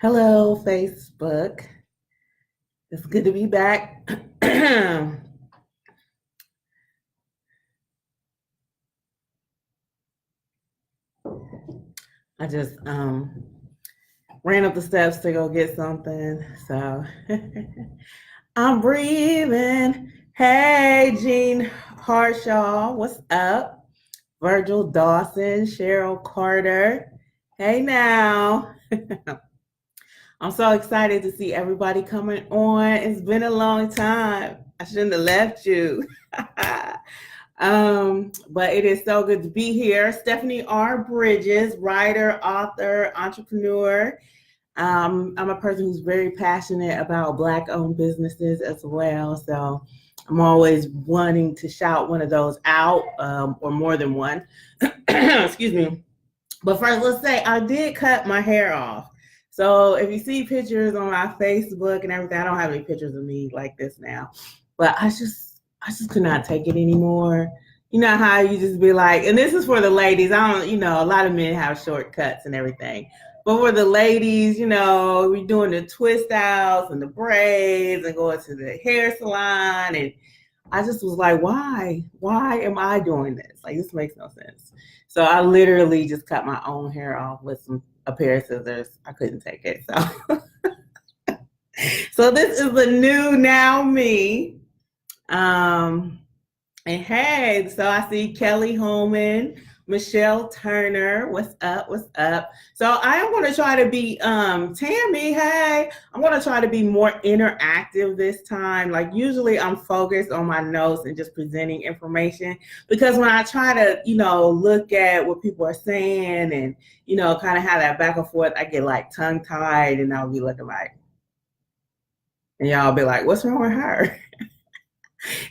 Hello, Facebook. It's good to be back. I just ran up the steps to go get something. So I'm breathing. Hey, Jean Harshaw, what's up? Virgil Dawson, Cheryl Carter. Hey now. I'm so excited to see everybody coming on. It's been a long time. I shouldn't have left you. But it is so good to be here. Stephanie R. Bridges, writer, author, entrepreneur. I'm a person who's very passionate about Black-owned businesses as well. So I'm always wanting to shout one of those out, or more than one. Excuse me. But first, let's say I did cut my hair off. So if you see pictures on my Facebook and everything, I don't have any pictures of me like this now. But I just could not take it anymore. You know how you just be like, and this is for the ladies. I don't, a lot of men have shortcuts and everything. But for the ladies, we're doing the twist outs and the braids and going to the hair salon. And I just was like, why? Why am I doing this? Like, this makes no sense. So I literally just cut my own hair off with a pair of scissors. I couldn't take it. So this is the new now me. And hey, so I see Kelly Holman, Michelle Turner. What's up? What's up? So I am going to try to be Tammy. Hey, I'm going to try to be more interactive this time. Like usually I'm focused on my notes and just presenting information, because when I try to, look at what people are saying and, kind of have that back and forth, I get like tongue tied and I'll be looking like, and y'all be like, what's wrong with her?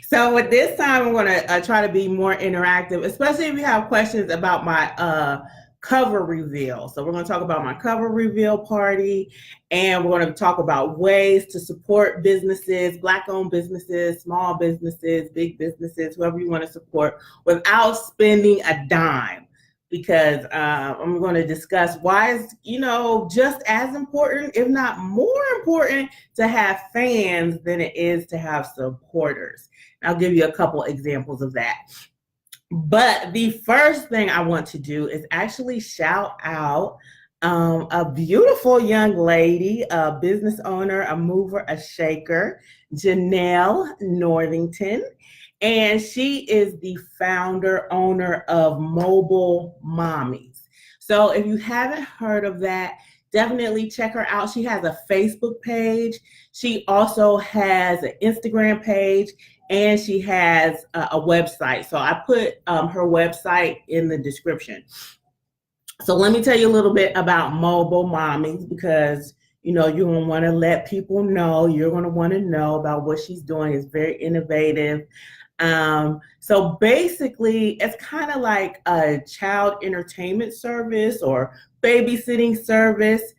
So with this time, I'm going to try to be more interactive, especially if you have questions about my cover reveal. So we're going to talk about my cover reveal party, and we're going to talk about ways to support businesses, Black-owned businesses, small businesses, big businesses, whoever you want to support, without spending a dime. Because I'm going to discuss why it's, just as important, if not more important, to have fans than it is to have supporters. I'll give you a couple examples of that. But the first thing I want to do is actually shout out a beautiful young lady, a business owner, a mover, a shaker, Janelle Northington. And she is the founder, owner of Mobile Mommies. So if you haven't heard of that, definitely check her out. She has a Facebook page. She also has an Instagram page, and she has a website. So I put her website in the description. So let me tell you a little bit about Mobile Mommies, because you're going to want to let people know. You're going to want to know about what she's doing. It's very innovative. So basically, it's kind of like a child entertainment service or babysitting service,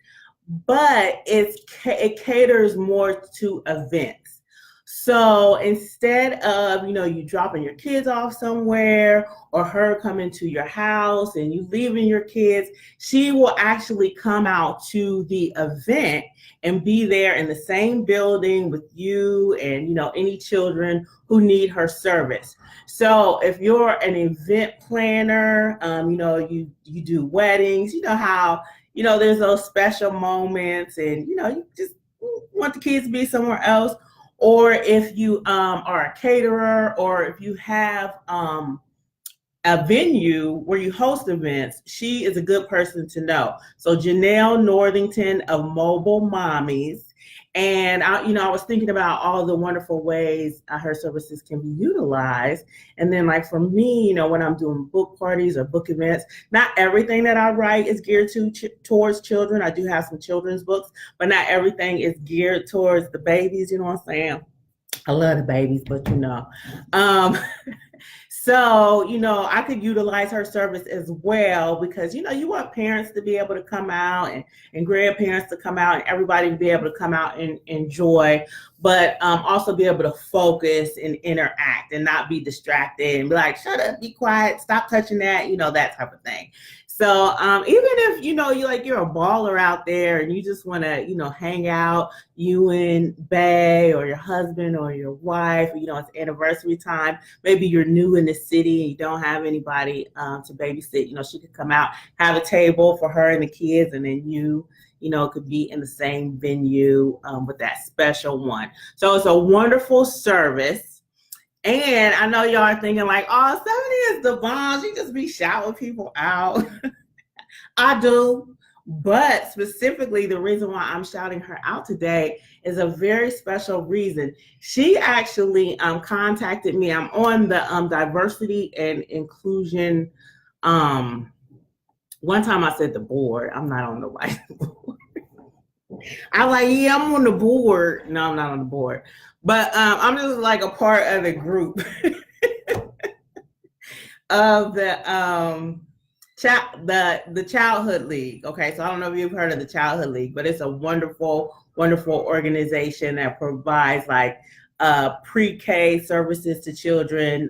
but it caters more to events. So instead of, you dropping your kids off somewhere or her coming to your house and you leaving your kids, she will actually come out to the event and be there in the same building with you and, any children who need her service. So if you're an event planner, you do weddings, how, there's those special moments and, you just want the kids to be somewhere else. Or if you are a caterer, or if you have a venue where you host events, she is a good person to know. So Janelle Northington of Mobile Mommies. And I was thinking about all the wonderful ways her services can be utilized. And then like for me, when I'm doing book parties or book events, not everything that I write is geared towards children. I do have some children's books, but not everything is geared towards the babies. You know what I'm saying? I love the babies, but So, I could utilize her service as well, because, you want parents to be able to come out and grandparents to come out and everybody to be able to come out and enjoy, but also be able to focus and interact and not be distracted and be like, shut up, be quiet, stop touching that, that type of thing. So even if, you know, you're a baller out there and you just want to, you know, hang out, you and Bae or your husband or your wife, you know, it's anniversary time. Maybe you're new in the city and you don't have anybody to babysit. You know, she could come out, have a table for her and the kids, and then you know, could be in the same venue with that special one. So it's a wonderful service. And I know y'all are thinking like, oh, Stephanie is the bomb. She just be shouting people out. I do. But specifically, the reason why I'm shouting her out today is a very special reason. She actually contacted me. I'm on the diversity and inclusion. One time I said the board. I'm not on the white board. I'm like, yeah, I'm on the board. No, I'm not on the board. But I'm just like a part of the group of the Childhood League. Okay, so I don't know if you've heard of the Childhood League, but it's a wonderful, wonderful organization that provides like pre-K services to children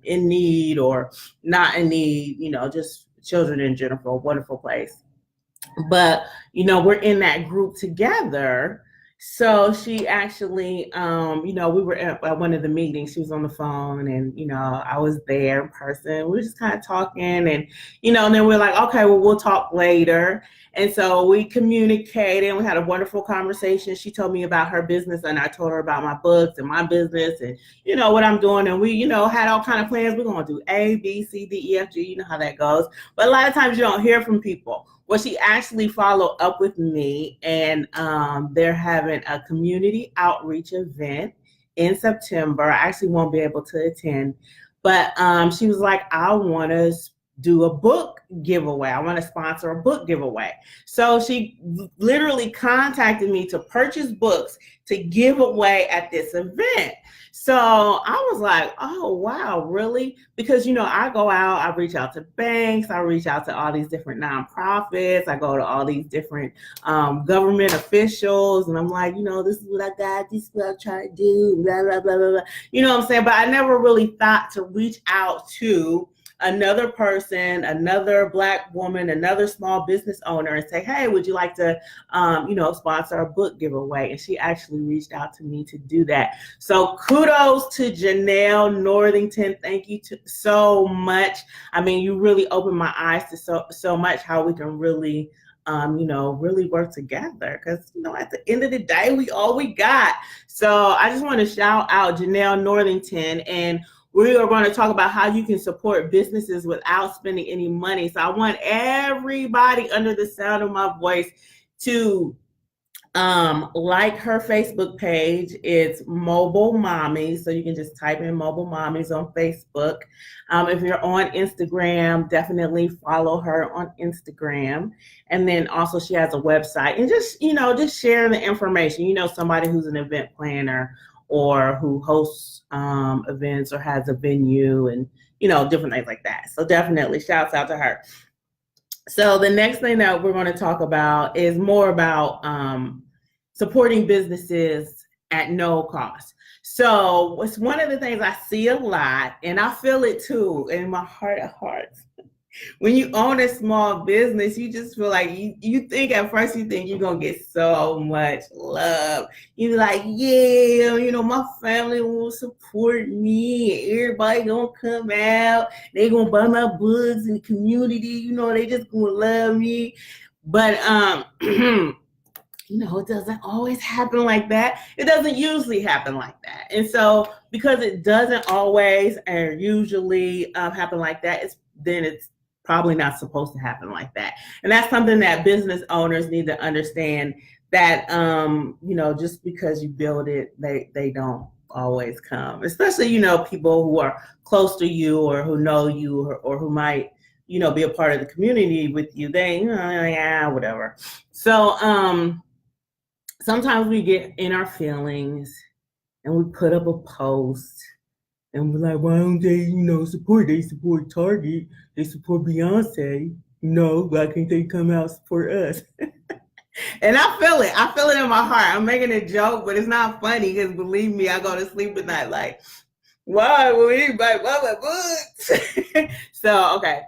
in need or not in need, you know, just children in general. Wonderful place. But, you know, we're in that group together. So she actually, you know, we were at one of the meetings. She was on the phone and, you know, I was there in person. We were just kind of talking and, you know, and then we're like, okay, well, we'll talk later. And so we communicated and we had a wonderful conversation. She told me about her business and I told her about my books and my business and, you know, what I'm doing. And we, you know, had all kind of plans. We're going to do A, B, C, D, E, F, G. You know how that goes. But a lot of times you don't hear from people. Well, she actually followed up with me and they're having a community outreach event in September. I actually won't be able to attend, but she was like, I want to do a book giveaway. I want to sponsor a book giveaway. So she literally contacted me to purchase books to give away at this event. So I was like, oh, wow, really? Because, you know, I go out, I reach out to banks, I reach out to all these different nonprofits, I go to all these different government officials, and I'm like, you know, this is what I got, this is what I'm trying to do, blah, blah, blah, blah, blah. You know what I'm saying? But I never really thought to reach out to another person, another Black woman, another small business owner and say, hey, would you like to, you know, sponsor a book giveaway? And she actually reached out to me to do that. So kudos to Janelle Northington. Thank you so much. I mean, you really opened my eyes to so much how we can really, you know, really work together because, you know, at the end of the day, we all we got. So I just want to shout out Janelle Northington, and we are going to talk about how you can support businesses without spending any money. So I want everybody under the sound of my voice to like her Facebook page. It's Mobile Mommies. So you can just type in Mobile Mommies on Facebook. If you're on Instagram, definitely follow her on Instagram. And then also she has a website, and just, you know, just share the information. You know, somebody who's an event planner or who hosts events or has a venue and, you know, different things like that. So definitely shouts out to her. So the next thing that we're going to talk about is more about supporting businesses at no cost. So it's one of the things I see a lot, and I feel it too in my heart of hearts. When you own a small business, you just feel like you think at first you think you're going to get so much love. You're like, yeah, you know, my family will support me. Everybody going to come out. They going to buy my books in the community. You know, they just going to love me. But, you know, it doesn't always happen like that. It doesn't usually happen like that. And so because it doesn't always or usually happen like that, it's probably not supposed to happen like that. And that's something that business owners need to understand, that, you know, just because you build it, they don't always come, especially, you know, people who are close to you or who know you or who might, you know, be a part of the community with you. They, yeah, whatever. So sometimes we get in our feelings and we put up a post and we're like, why don't they, you know, support? They support Target. They support Beyonce. You know, why can't they come out support us? And I feel it. I feel it in my heart. I'm making a joke, but it's not funny because believe me, I go to sleep at night like, why would anybody buy my books? So, okay.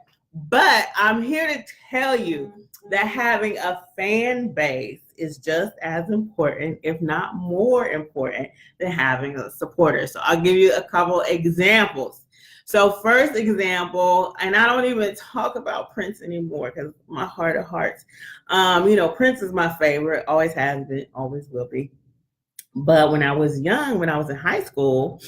But I'm here to tell you that having a fan base is just as important, if not more important, than having a supporter. So I'll give you a couple examples. So first example, and I don't even talk about Prince anymore because my heart of hearts, Prince is my favorite, always has been, always will be. But when I was young, when I was in high school,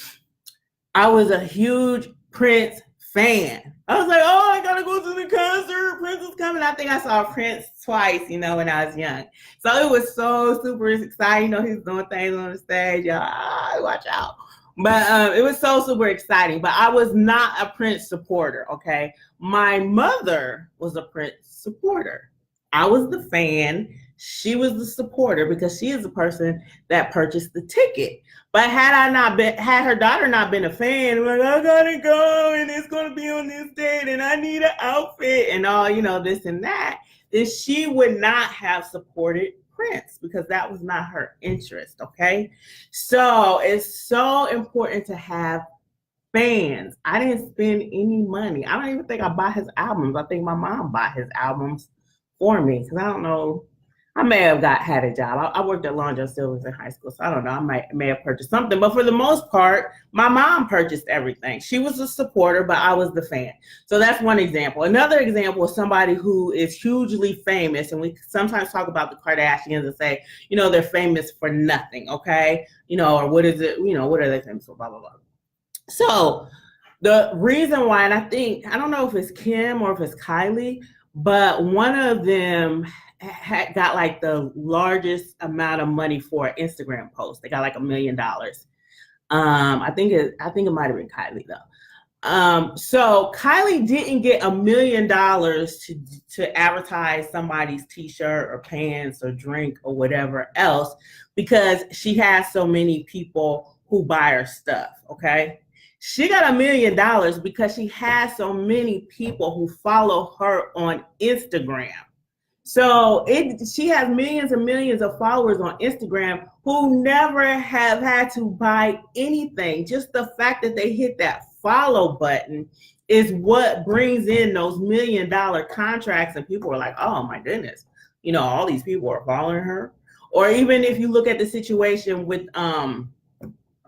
I was a huge Prince fan. I was like, oh, I gotta go to the concert. Prince is coming. I think I saw Prince twice, when I was young. So it was so super exciting. He's doing things on the stage. Y'all, watch out. But it was so super exciting. But I was not a Prince supporter, okay? My mother was a Prince supporter. I was the fan. She was the supporter because she is the person that purchased the ticket. But had her daughter not been a fan, like, I gotta go and it's gonna be on this date and I need an outfit and all, this and that, then she would not have supported Prince because that was not her interest, okay? So it's so important to have fans. I didn't spend any money. I don't even think I bought his albums. I think my mom bought his albums for me because I don't know. I may have had a job. I worked at Long John Silver's in high school, so I don't know. I may have purchased something, but for the most part, my mom purchased everything. She was a supporter, but I was the fan. So that's one example. Another example is somebody who is hugely famous, and we sometimes talk about the Kardashians and say, they're famous for nothing, okay? Or what is it? What are they famous for? Blah blah blah. So the reason why, and I don't know if it's Kim or if it's Kylie, but one of them got like the largest amount of money for an Instagram post. They got like $1 million. I think it might have been Kylie though. So Kylie didn't get $1 million to advertise somebody's t-shirt or pants or drink or whatever else because she has so many people who buy her stuff. Okay. She got $1 million because she has so many people who follow her on Instagram. So she has millions and millions of followers on Instagram who never have had to buy anything. Just the fact that they hit that follow button is what brings in those $1 million contracts. And people are like, oh my goodness, all these people are following her. Or even if you look at the situation with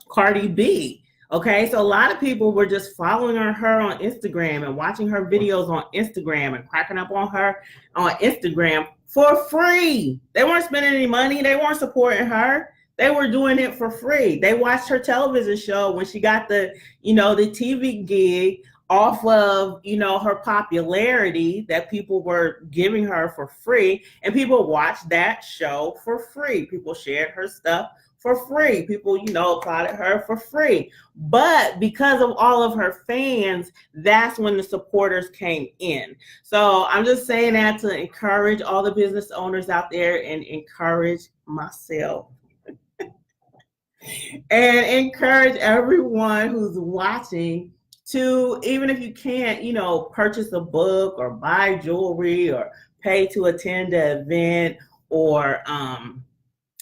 Cardi B. Okay, so a lot of people were just following her on Instagram and watching her videos on Instagram and cracking up on her on Instagram for free. They weren't spending any money. They weren't supporting her. They were doing it for free. They watched her television show when she got the TV gig off of, her popularity that people were giving her for free. And people watched that show for free. People shared her stuff for free. People, applauded her for free. But because of all of her fans, that's when the supporters came in. So I'm just saying that to encourage all the business owners out there and encourage myself and encourage everyone who's watching to, even if you can't, purchase a book or buy jewelry or pay to attend an event or,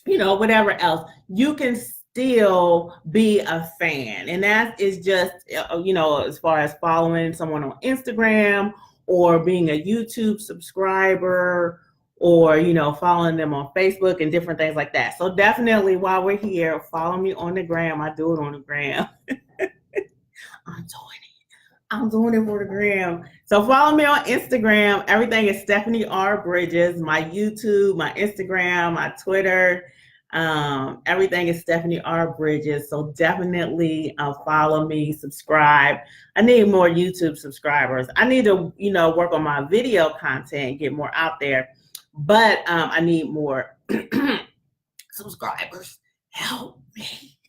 whatever else, you can still be a fan. And that is just, as far as following someone on Instagram or being a YouTube subscriber or, following them on Facebook and different things like that. So definitely while we're here, follow me on the gram. I do it on the gram. I'm doing it for the gram. So follow me on Instagram. Everything is Stephanie R. Bridges. My YouTube, my Instagram, my Twitter. Everything is Stephanie R. Bridges. So definitely follow me, subscribe. I need more YouTube subscribers. I need to, work on my video content, get more out there. But I need more subscribers. Help me.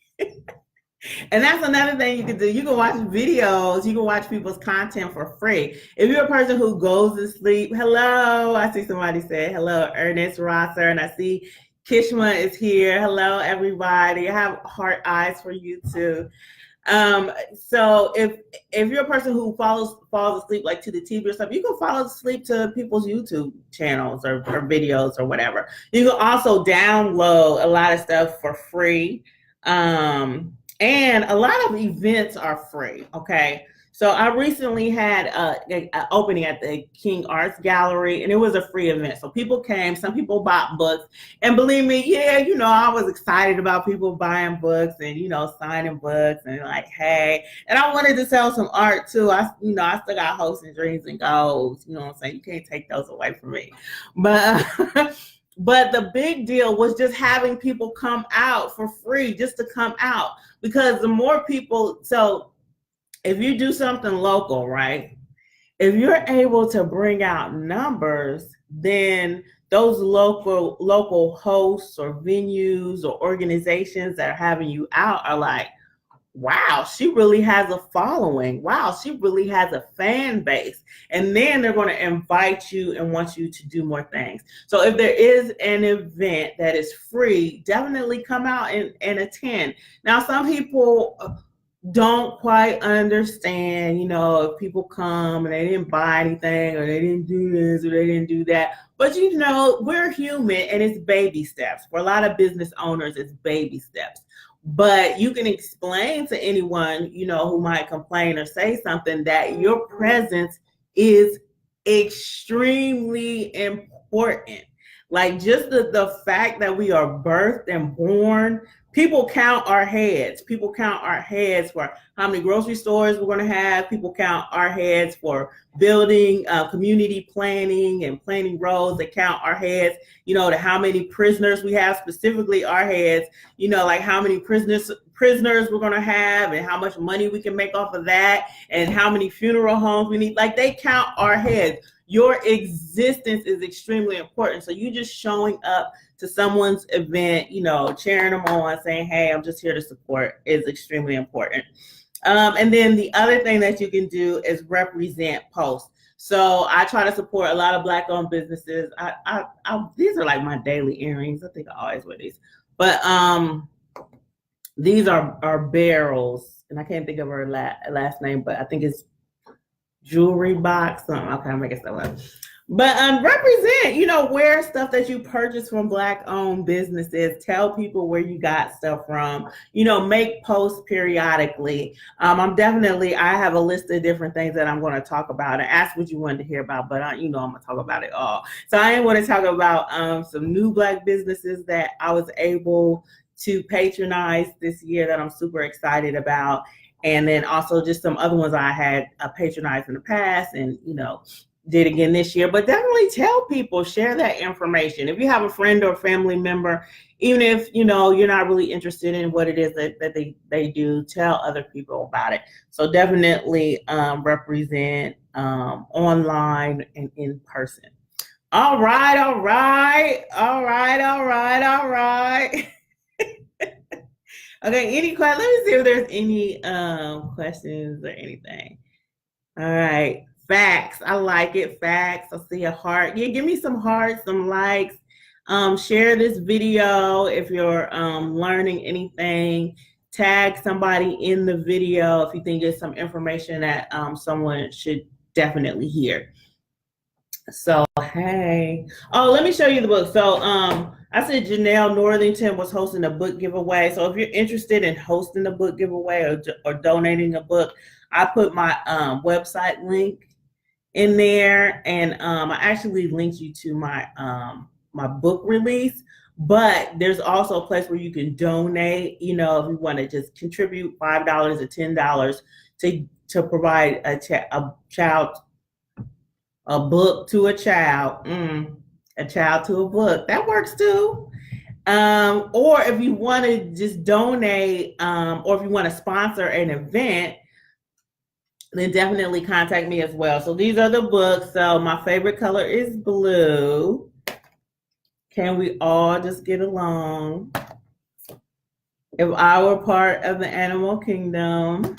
And that's another thing you can do. You can watch videos. You can watch people's content for free. If you're a person who goes to sleep, hello. I see somebody say hello, Ernest Rosser, and I see Kishma is here. Hello, everybody. I have heart eyes for you too. So if you're a person who falls asleep like to the TV or stuff, you can fall asleep to people's YouTube channels or videos or whatever. You can also download a lot of stuff for free. And a lot of events are free, okay? So I recently had a opening at the King Arts Gallery, and it was a free event. So people came, some people bought books, and believe me, yeah, I was excited about people buying books and, signing books and like, hey, and I wanted to sell some art too. I still got hopes and dreams and goals, you know what I'm saying? You can't take those away from me. But but the big deal was just having people come out for free, just to come out, because the more people, so if you do something local, right? If you're able to bring out numbers, then those local hosts or venues or organizations that are having you out are like, wow, she really has a following. Wow, she really has a fan base. And then they're going to invite you and want you to do more things. So if there is an event that is free, definitely come out and attend. Now, some people don't quite understand, if people come and they didn't buy anything or they didn't do this or they didn't do that. But, we're human, and it's baby steps. For a lot of business owners, it's baby steps. But you can explain to anyone, who might complain or say something, that your presence is extremely important. Like, just the fact that we are birthed and born, people count our heads. People count our heads for how many grocery stores we're going to have. People count our heads for building, community planning and planning roads. They count our heads, to how many prisoners we have, specifically our heads, like how many prisoners we're going to have and how much money we can make off of that and how many funeral homes we need. Like, they count our heads. Your existence is extremely important. So you just showing up to someone's event, cheering them on, saying, hey, I'm just here to support, is extremely important. And then the other thing that you can do is represent posts. So I try to support a lot of Black-owned businesses. These are like my daily earrings. I think I always wear these. But these are barrels, and I can't think of her last name, but I think it's Jewelry Box. Okay, I'm making stuff up. But represent, wear stuff that you purchase from Black-owned businesses. Tell people where you got stuff from. Make posts periodically. I have a list of different things that I'm going to talk about and ask what you wanted to hear about, but I'm going to talk about it all. So I am going to talk about some new Black businesses that I was able to patronize this year that I'm super excited about. And then also just some other ones I had patronized in the past and, did again this year. But definitely tell people, share that information. If you have a friend or family member, even if, you're not really interested in what it is that they do, tell other people about it. So definitely represent online and in person. All right. Okay, any questions? Let me see if there's any questions or anything. All right, facts. I like it. Facts. I see a heart. Yeah, give me some hearts, some likes. Share this video if you're learning anything. Tag somebody in the video if you think it's some information that someone should definitely hear. So, hey. Oh, let me show you the book. So, I said Janelle Northington was hosting a book giveaway. So if you're interested in hosting a book giveaway or donating a book, I put my website link in there, and I actually linked you to my my book release. But there's also a place where you can donate. If you want to just contribute $5 or $10 to provide a book to a child. A child to a book. That works too. Or if you want to just donate, or if you want to sponsor an event, then definitely contact me as well. So these are the books. So my favorite color is blue. Can we all just get along? If I Were Part of the Animal Kingdom,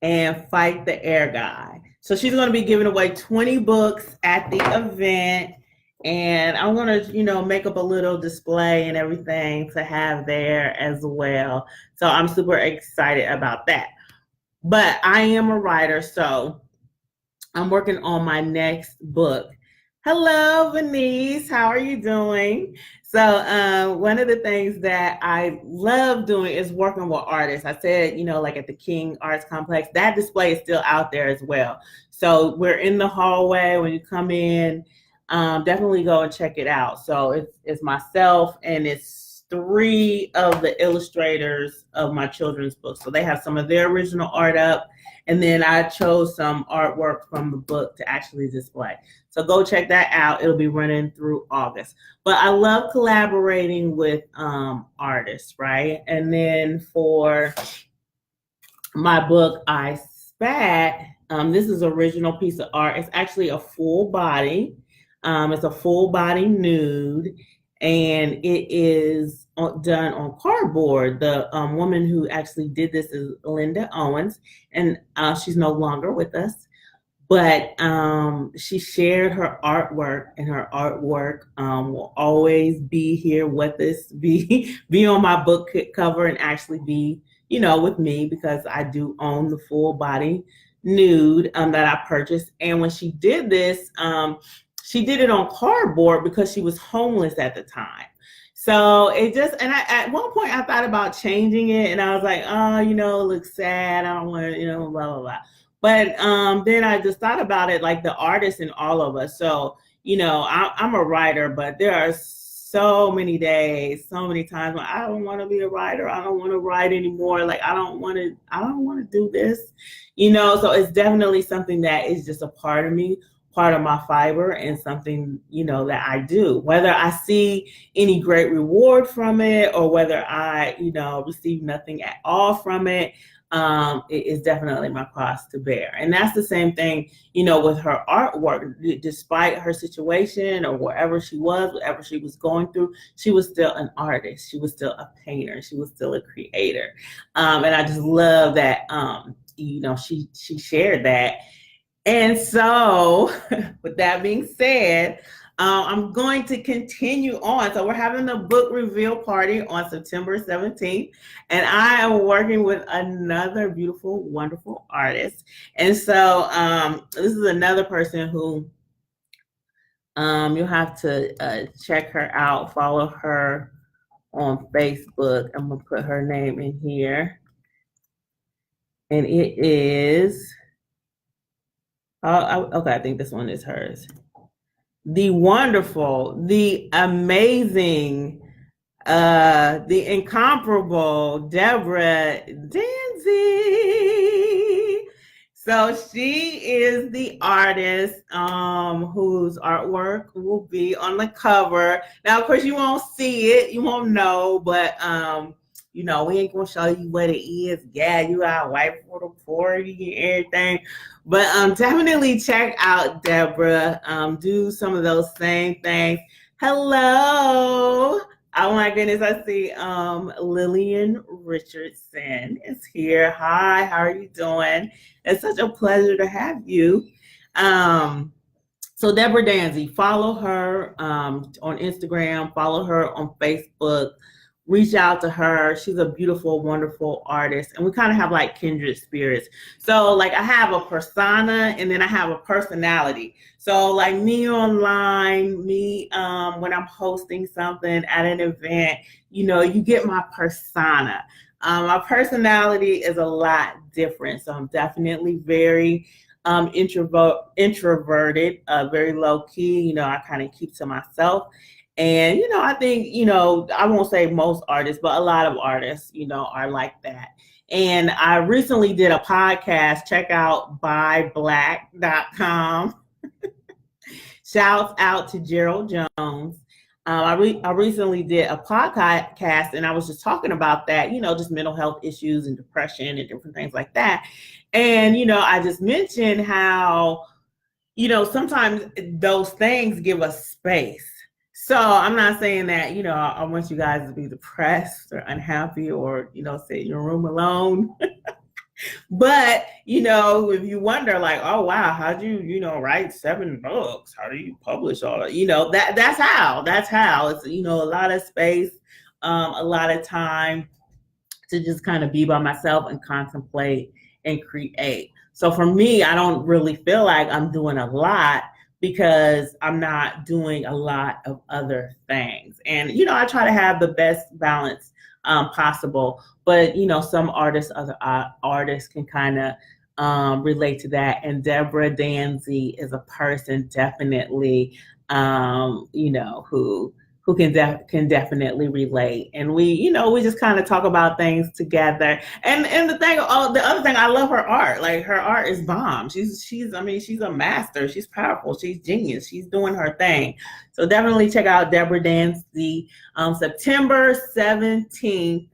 and Fight the Air Guy. So she's going to be giving away 20 books at the event. And I'm going to, make up a little display and everything to have there as well. So I'm super excited about that. But I am a writer, so I'm working on my next book. Hello, Venice. How are you doing? So, one of the things that I love doing is working with artists. I said, like at the King Arts Complex, that display is still out there as well. So we're in the hallway when you come in. Definitely go and check it out. So it's myself and it's three of the illustrators of my children's books. So they have some of their original art up, and then I chose some artwork from the book to actually display. So go check that out. It'll be running through August. But I love collaborating with artists, right? And then for my book, I Spat, this is an original piece of art. It's actually a full body. It's a full body nude, and it is done on cardboard. The woman who actually did this is Linda Owens, and she's no longer with us. But she shared her artwork, and her artwork will always be here with us, be on my book cover, and actually be, with me, because I do own the full body nude that I purchased. And when she did this, she did it on cardboard because she was homeless at the time. So it just, and at one point I thought about changing it, and I was like, oh, it looks sad. I don't want to, blah, blah, blah. But then I just thought about it, like the artists in all of us. So, I'm a writer, but there are so many days, so many times when I don't want to be a writer. I don't want to write anymore. Like, I don't want to do this, so it's definitely something that is just a part of me, part of my fiber, and something, that I do. Whether I see any great reward from it or whether I, receive nothing at all from it, it is definitely my cross to bear. And that's the same thing, with her artwork. Despite her situation or whatever she was going through, she was still an artist. She was still a painter. She was still a creator. And I just love that, she shared that. And so with that being said, I'm going to continue on. So we're having a book reveal party on September 17th, and I am working with another beautiful, wonderful artist. And so this is another person who you'll have to check her out, follow her on Facebook. I'm going to put her name in here. And it is, okay, I think this one is hers. The wonderful, the amazing, the incomparable Deborah Danzy. So she is the artist whose artwork will be on the cover. Now, of course, you won't see it, you won't know, but we ain't gonna show you what it is. Yeah, you got white for the 40 and everything. But definitely check out Deborah. Do some of those same things. Hello. Oh my goodness, I see Lillian Richardson is here. Hi, how are you doing? It's such a pleasure to have you. So Deborah Danzy, follow her on Instagram, follow her on Facebook. Reach out to her. She's a beautiful, wonderful artist. And we kind of have like kindred spirits. So like I have a persona and then I have a personality. So like me online, me when I'm hosting something at an event, you get my persona. My personality is a lot different. So I'm definitely very introverted, very low key. I kind of keep to myself. And, I think, I won't say most artists, but a lot of artists, are like that. And I recently did a podcast. Check out buyblack.com. Shouts out to Gerald Jones. I recently did a podcast, and I was just talking about that, just mental health issues and depression and different things like that. And, I just mentioned how, sometimes those things give us space. So I'm not saying that, I want you guys to be depressed or unhappy or, sit in your room alone. But, if you wonder like, oh, wow, how'd you, write 7 books? How do you publish all that? That's how it's, a lot of space, a lot of time to just kind of be by myself and contemplate and create. So for me, I don't really feel like I'm doing a lot, because I'm not doing a lot of other things. And, I try to have the best balance possible. But, some artists, other artists can kind of relate to that. And Deborah Danzy is a person definitely, who can definitely relate. And we just kind of talk about things together. And the other thing, I love her art. Like, her art is bomb. She's a master. She's powerful. She's genius. She's doing her thing. So definitely check out Deborah Danzy. September 17th.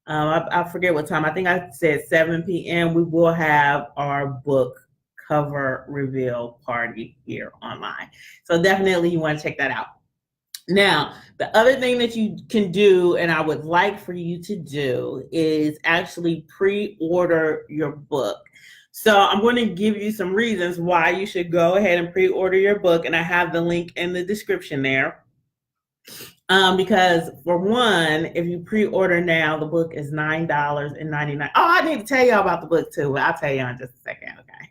I forget what time. I think I said 7 p.m. We will have our book cover reveal party here online. So definitely you want to check that out. Now, the other thing that you can do, and I would like for you to do, is actually pre-order your book. So I'm going to give you some reasons why you should go ahead and pre-order your book, and I have the link in the description there. Because for one, if you pre-order now, the book is $9.99. Oh, I need to tell you about the book too. I'll tell you in just a second, okay?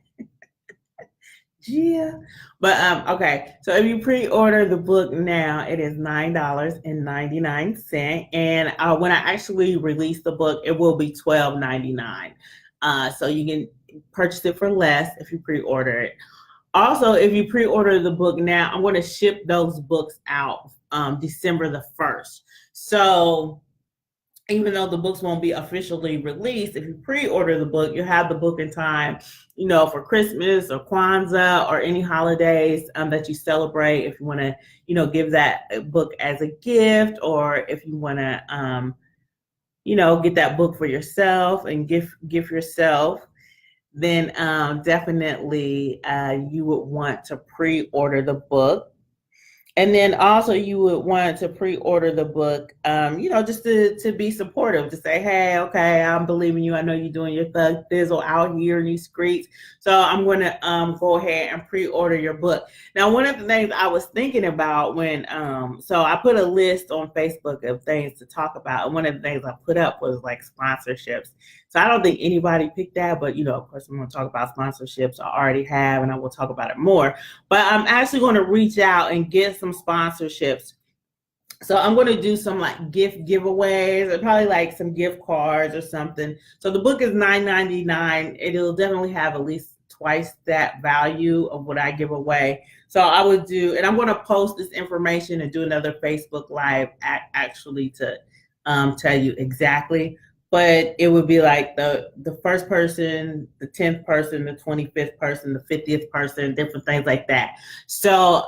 Yeah. But okay, so if you pre-order the book now, it is $9.99. And when I actually release the book, it will be $12.99. So you can purchase it for less if you pre-order it. Also, if you pre-order the book now, I'm going to ship those books out December the 1st. So even though the books won't be officially released, if you pre-order the book, you'll have the book in time, for Christmas or Kwanzaa or any holidays that you celebrate. If you want to, give that book as a gift, or if you want to, get that book for yourself and give yourself, then definitely you would want to pre-order the book. And then also you would want to pre-order the book, just to be supportive, to say, hey, okay, I'm believing you. I know you're doing your thug thizzle out here in these streets. So I'm going to go ahead and pre-order your book. Now, one of the things I was thinking about when, so I put a list on Facebook of things to talk about. And one of the things I put up was like sponsorships. So I don't think anybody picked that, but, of course, I'm going to talk about sponsorships. I already have, and I will talk about it more. But I'm actually going to reach out and get some sponsorships. So I'm going to do some like gift giveaways, or probably like some gift cards or something. So the book is $9.99. It'll definitely have at least twice that value of what I give away. So I would do, and I'm going to post this information and do another Facebook Live actually to tell you exactly. But it would be like the first person, the 10th person, the 25th person, the 50th person, different things like that. So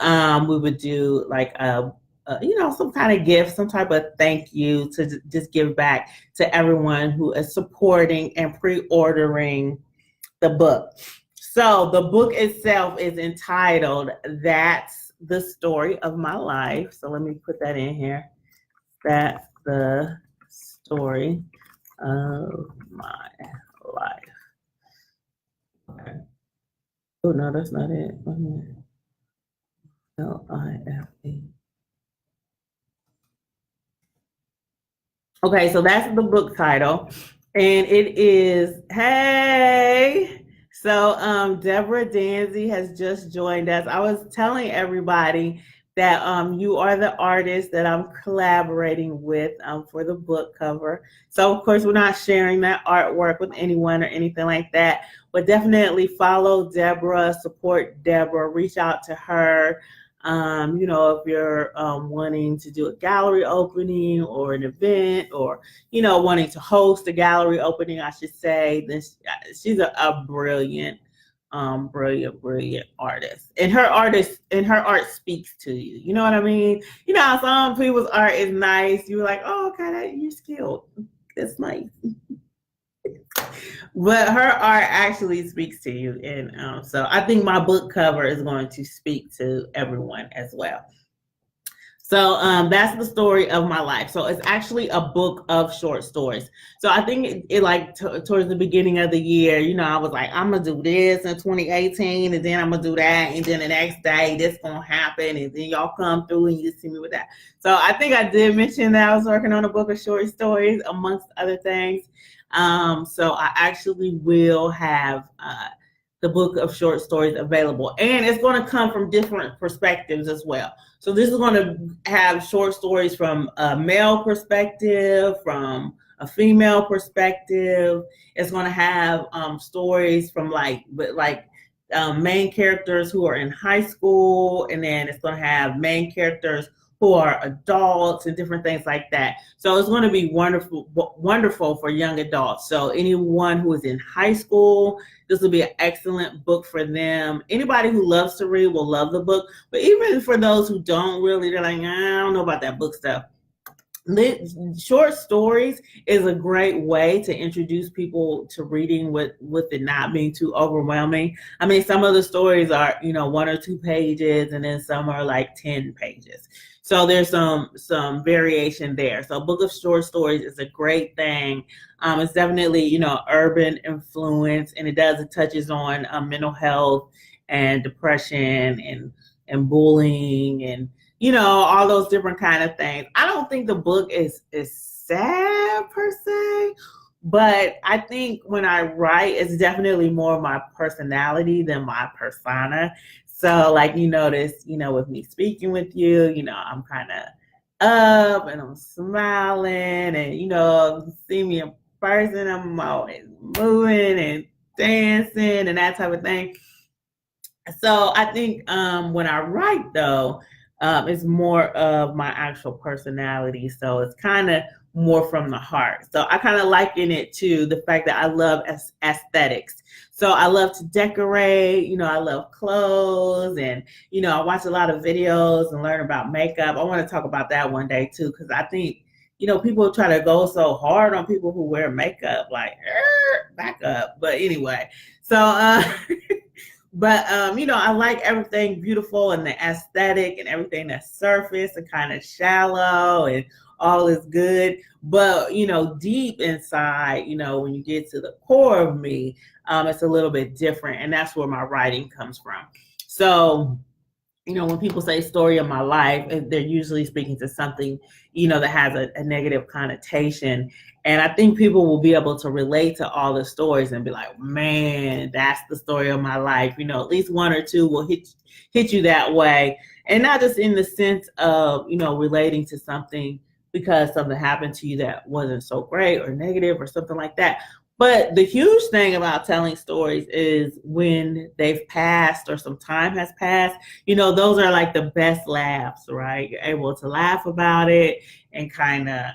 we would do like some kind of gift, some type of thank you to just give back to everyone who is supporting and pre-ordering the book. So the book itself is entitled "That's the Story of My Life." So let me put that in here. That's the story of my life. Okay. Oh no, that's not it. L-I-F-E. Okay, so that's the book title, and it is Hey. So Deborah Danzy has just joined us. I was telling everybody that you are the artist that I'm collaborating with for the book cover. So of course we're not sharing that artwork with anyone or anything like that, but definitely follow Deborah, support Deborah, reach out to her. If you're wanting to do a gallery opening or an event, or wanting to host a gallery opening, I should say, then she's a brilliant artist, and her art speaks to you. You know what I mean? How some people's art is nice. You're like, oh, okay, you're skilled. That's nice. But her art actually speaks to you, and so I think my book cover is going to speak to everyone as well. So that's the story of my life. So it's actually a book of short stories. So I think towards the beginning of the year, I was like, I'm going to do this in 2018, and then I'm going to do that. And then the next day, this going to happen. And then y'all come through and you see me with that. So I think I did mention that I was working on a book of short stories, amongst other things. So I actually will have the book of short stories available. And it's going to come from different perspectives as well. So this is going to have short stories from a male perspective, from a female perspective. It's going to have stories from main characters who are in high school, and then it's going to have main characters who are adults and different things like that. So it's going to be wonderful for young adults. So anyone who is in high school, this will be an excellent book for them. Anybody who loves to read will love the book. But even for those who don't really, they're like, I don't know about that book stuff. Short stories is a great way to introduce people to reading with it not being too overwhelming. I mean, some of the stories are, 1 or 2 pages, and then some are like 10 pages. So there's some variation there. So Book of Short Stories is a great thing. It's definitely, urban influence, and it touches on mental health and depression and bullying and all those different kind of things. I don't think the book is sad per se, but I think when I write, it's definitely more of my personality than my persona. So like you notice, with me speaking with you, I'm kind of up and I'm smiling, and see me in person, I'm always moving and dancing and that type of thing. So I think when I write though, it's more of my actual personality. So it's kind of more from the heart. So I kind of liken it to the fact that I love aesthetics. So I love to decorate, I love clothes, and, I watch a lot of videos and learn about makeup. I want to talk about that one day too, because I think, people try to go so hard on people who wear makeup, like, back up. But anyway, so, but, I like everything beautiful and the aesthetic and everything that's surface and kind of shallow and all is good. But, deep inside, when you get to the core of me, it's a little bit different. And that's where my writing comes from. So, when people say story of my life, they're usually speaking to something, that has a negative connotation. And I think people will be able to relate to all the stories and be like, man, that's the story of my life. At least 1 or 2 will hit you that way. And not just in the sense of, relating to something because something happened to you that wasn't so great or negative or something like that. But the huge thing about telling stories is when they've passed or some time has passed, those are like the best laughs, right? You're able to laugh about it and kind of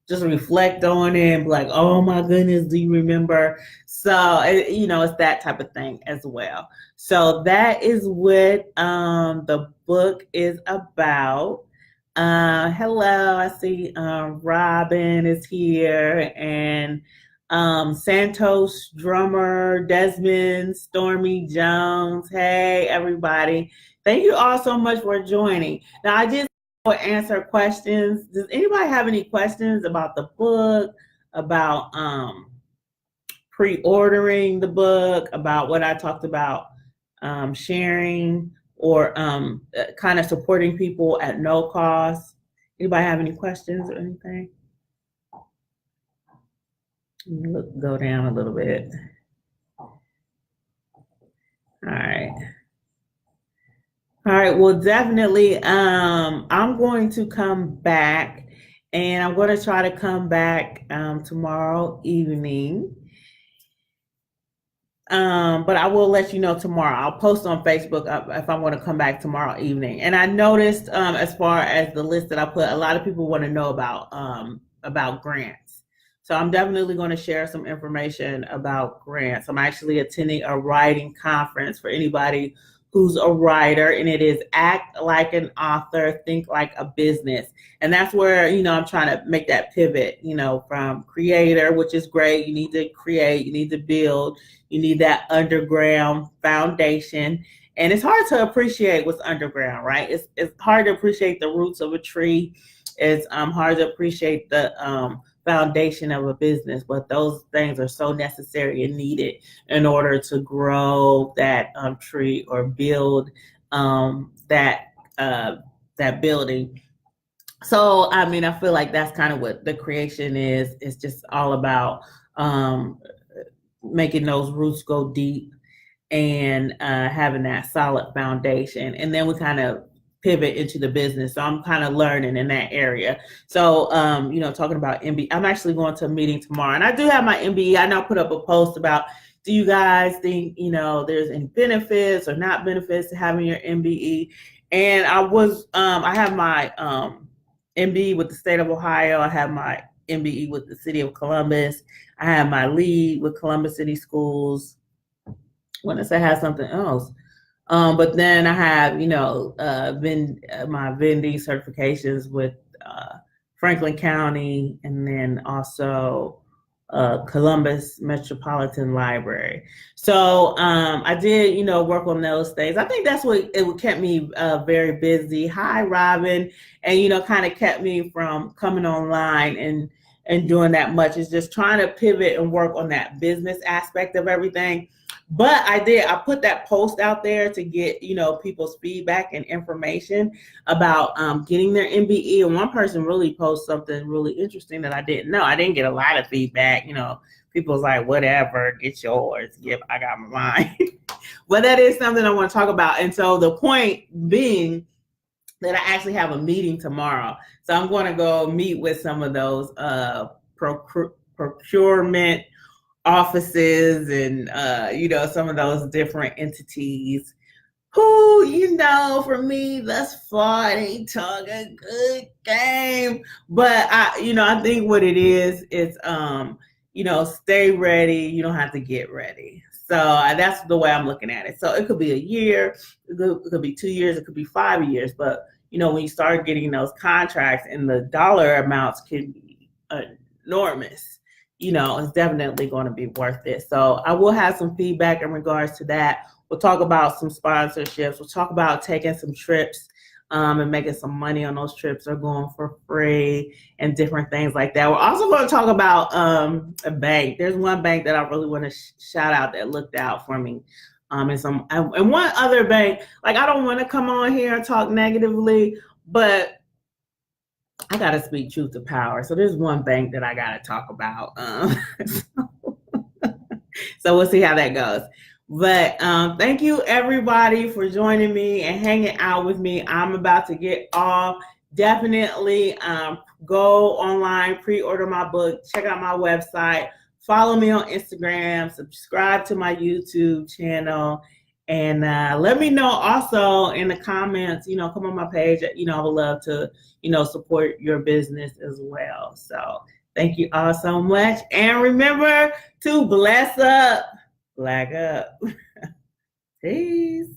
just reflect on it and be like, oh my goodness, do you remember? So, it's that type of thing as well. So that is what the book is about. Hello, I see Robin is here, and Santos Drummer, Desmond, Stormy Jones. Hey, everybody. Thank you all so much for joining. Now, I just want to answer questions. Does anybody have any questions about the book, about pre-ordering the book, about what I talked about sharing, or kind of supporting people at no cost? Anybody have any questions or anything? Go down a little bit. All right. All right. Well, definitely, I'm going to come back, and I'm going to try to come back tomorrow evening. But I will let you know tomorrow. I'll post on Facebook if I'm going to come back tomorrow evening. And I noticed, as far as the list that I put, a lot of people want to know about grants. So I'm definitely going to share some information about grants. I'm actually attending a writing conference for anybody who's a writer, and it is Act Like an Author, Think Like a Business. And that's where, I'm trying to make that pivot, from creator, which is great. You need to create, you need to build, you need that underground foundation. And it's hard to appreciate what's underground, right? It's hard to appreciate the roots of a tree. It's hard to appreciate the foundation of a business, but those things are so necessary and needed in order to grow that tree or build that building. So, I feel like that's kind of what the creation is. It's just all about making those roots go deep. and having that solid foundation. And then we kind of pivot into the business. So I'm kind of learning in that area. So, talking about MBE, I'm actually going to a meeting tomorrow, and I do have my MBE. I now put up a post about, do you guys think, there's any benefits or not benefits to having your MBE? And I have my MBE with the state of Ohio. I have my MBE with the city of Columbus. I have my LEED with Columbus City Schools. When I say I have something else. But then I have, my vending certifications with Franklin County, and then also Columbus Metropolitan Library. So I did, work on those things. I think that's what kept me very busy. Hi, Robin. And, kind of kept me from coming online and doing that much. Is just trying to pivot and work on that business aspect of everything. But I put that post out there to get, people's feedback and information about getting their MBE. And one person really posted something really interesting that I didn't know. I didn't get a lot of feedback. People was like, whatever, get yours. Yep, I got mine. But that is something I want to talk about. And so the point being that I actually have a meeting tomorrow. So I'm going to go meet with some of those procurement offices and some of those different entities who, for me thus far, they talk a good game. But I think what it is, it's stay ready. You don't have to get ready. So that's the way I'm looking at it. So it could be a year, it could be 2 years, it could be 5 years. But when you start getting those contracts and the dollar amounts can be enormous, it's definitely going to be worth it. So I will have some feedback in regards to that. We'll talk about some sponsorships. We'll talk about taking some trips and making some money on those trips, or going for free and different things like that. We're also going to talk about a bank. There's one bank that I really want to shout out that looked out for me. And one other bank, like, I don't want to come on here and talk negatively, but I got to speak truth to power. So there's one bank that I got to talk about. So we'll see how that goes. But thank you, everybody, for joining me and hanging out with me. I'm about to get off. Definitely go online, pre-order my book, check out my website, follow me on Instagram, subscribe to my YouTube channel. And let me know also in the comments, come on my page. I would love to, support your business as well. So thank you all so much. And remember to bless up, black up. Peace.